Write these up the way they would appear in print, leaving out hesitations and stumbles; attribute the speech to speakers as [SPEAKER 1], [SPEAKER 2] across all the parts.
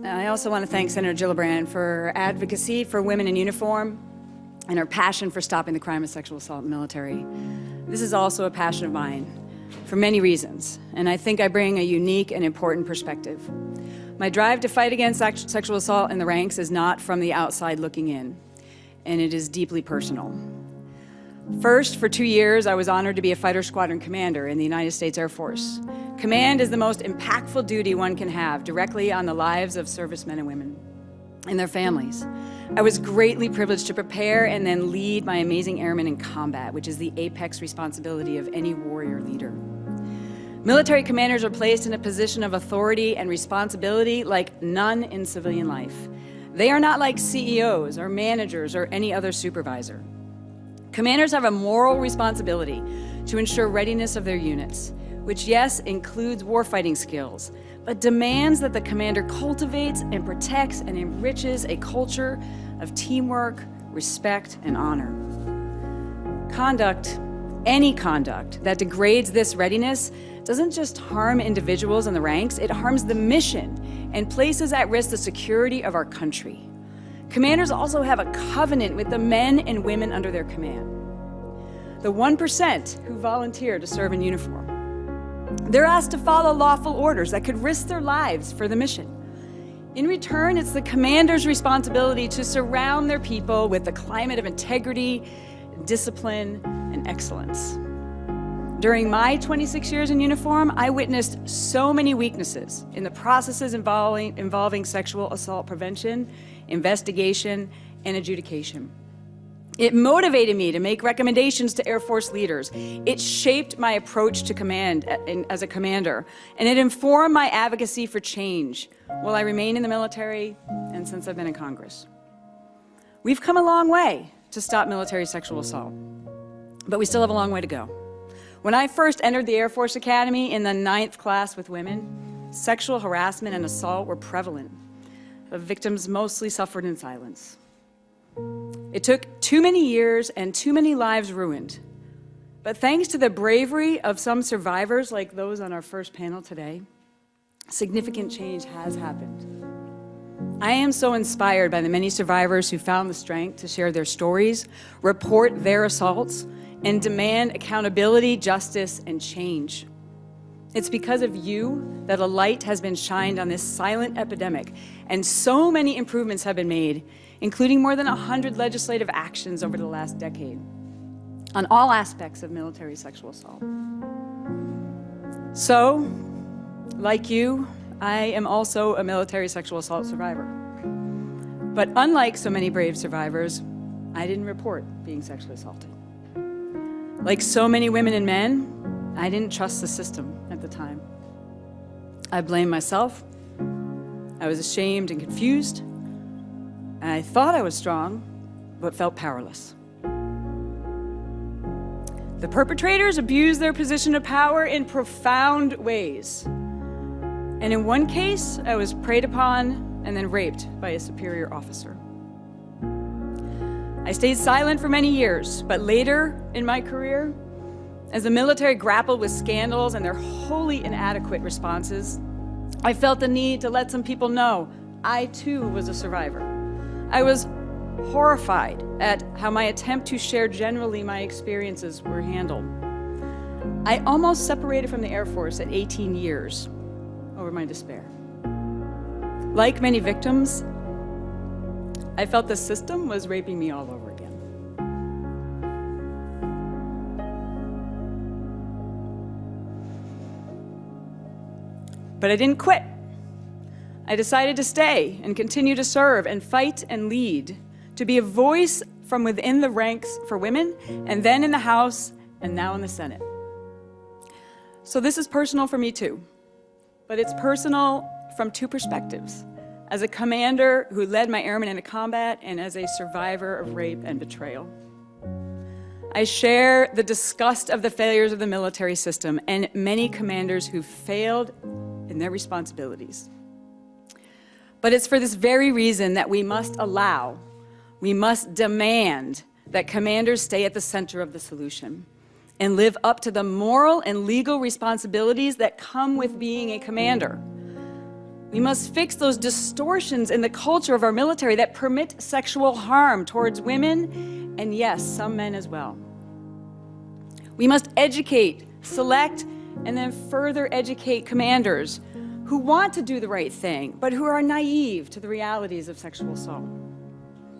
[SPEAKER 1] I also want to thank Senator Gillibrand for her advocacy for women in uniform and her passion for stopping the crime of sexual assault in the military. This is also a passion of mine for many reasons, and I think I bring a unique and important perspective. My drive to fight against sexual assault in the ranks is not from the outside looking in, and it is deeply personal. First, for 2 years, I was honored to be a fighter squadron commander in the United States Air Force. Command is the most impactful duty one can have directly on the lives of servicemen and women and their families. I was greatly privileged to prepare and then lead my amazing airmen in combat, which is the apex responsibility of any warrior leader. Military commanders are placed in a position of authority and responsibility like none in civilian life. They are not like CEOs or managers or any other supervisor. Commanders have a moral responsibility to ensure readiness of their units, which, yes, includes warfighting skills, but demands that the commander cultivates and protects and enriches a culture of teamwork, respect, and honor. Any conduct that degrades this readiness doesn't just harm individuals in the ranks, it harms the mission and places at risk the security of our country. Commanders also have a covenant with the men and women under their command, the 1% who volunteer to serve in uniform. They're asked to follow lawful orders that could risk their lives for the mission. In return, it's the commander's responsibility to surround their people with a climate of integrity, discipline, and excellence. During my 26 years in uniform, I witnessed so many weaknesses in the processes involving sexual assault prevention, investigation, and adjudication. It motivated me to make recommendations to Air Force leaders. It shaped my approach to command as a commander, and it informed my advocacy for change while I remained in the military and since I've been in Congress. We've come a long way to stop military sexual assault, but we still have a long way to go. When I first entered the Air Force Academy in the 9th class with women, sexual harassment and assault were prevalent. The victims mostly suffered in silence. It took too many years and too many lives ruined. But thanks to the bravery of some survivors like those on our first panel today, significant change has happened. I am so inspired by the many survivors who found the strength to share their stories, report their assaults, and demand accountability, justice, and change. It's because of you that a light has been shined on this silent epidemic, and so many improvements have been made, including more than 100 legislative actions over the last decade on all aspects of military sexual assault. So, like you, I am also a military sexual assault survivor. But unlike so many brave survivors, I didn't report being sexually assaulted. Like so many women and men, I didn't trust the system at the time. I blamed myself. I was ashamed and confused. I thought I was strong, but felt powerless. The perpetrators abused their position of power in profound ways. And in one case, I was preyed upon and then raped by a superior officer. I stayed silent for many years, but later in my career, as the military grappled with scandals and their wholly inadequate responses, I felt the need to let some people know I too was a survivor. I was horrified at how my attempt to share generally my experiences were handled. I almost separated from the Air Force at 18 years over my despair. Like many victims, I felt the system was raping me all over again. But I didn't quit. I decided to stay and continue to serve and fight and lead, to be a voice from within the ranks for women, and then in the House, and now in the Senate. So this is personal for me too, but it's personal from two perspectives: as a commander who led my airmen into combat, and as a survivor of rape and betrayal. I share the disgust of the failures of the military system and many commanders who failed in their responsibilities. But it's for this very reason that we must demand that commanders stay at the center of the solution and live up to the moral and legal responsibilities that come with being a commander. We must fix those distortions in the culture of our military that permit sexual harm towards women, and yes, some men as well. We must educate, select, and then further educate commanders who want to do the right thing, but who are naive to the realities of sexual assault.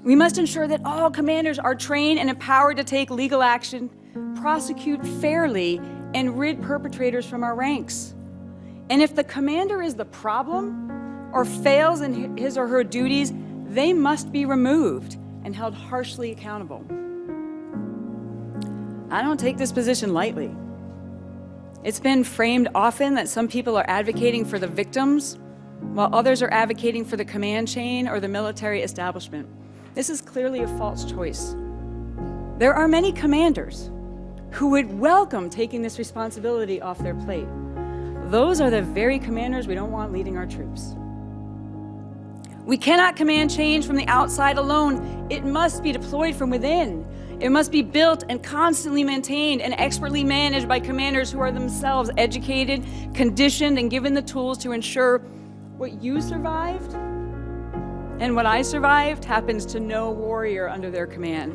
[SPEAKER 1] We must ensure that all commanders are trained and empowered to take legal action, prosecute fairly, and rid perpetrators from our ranks. And if the commander is the problem or fails in his or her duties, they must be removed and held harshly accountable. I don't take this position lightly. It's been framed often that some people are advocating for the victims, while others are advocating for the command chain or the military establishment. This is clearly a false choice. There are many commanders who would welcome taking this responsibility off their plate. Those are the very commanders we don't want leading our troops. We cannot command change from the outside alone. It must be deployed from within. It must be built and constantly maintained and expertly managed by commanders who are themselves educated, conditioned, and given the tools to ensure what you survived and what I survived happens to no warrior under their command.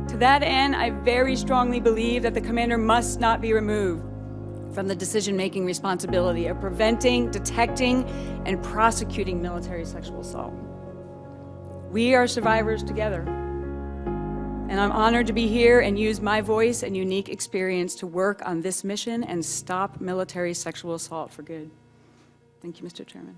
[SPEAKER 1] To that end, I very strongly believe that the commander must not be removed from the decision-making responsibility of preventing, detecting, and prosecuting military sexual assault. We are survivors together, and I'm honored to be here and use my voice and unique experience to work on this mission and stop military sexual assault for good. Thank you, Mr. Chairman.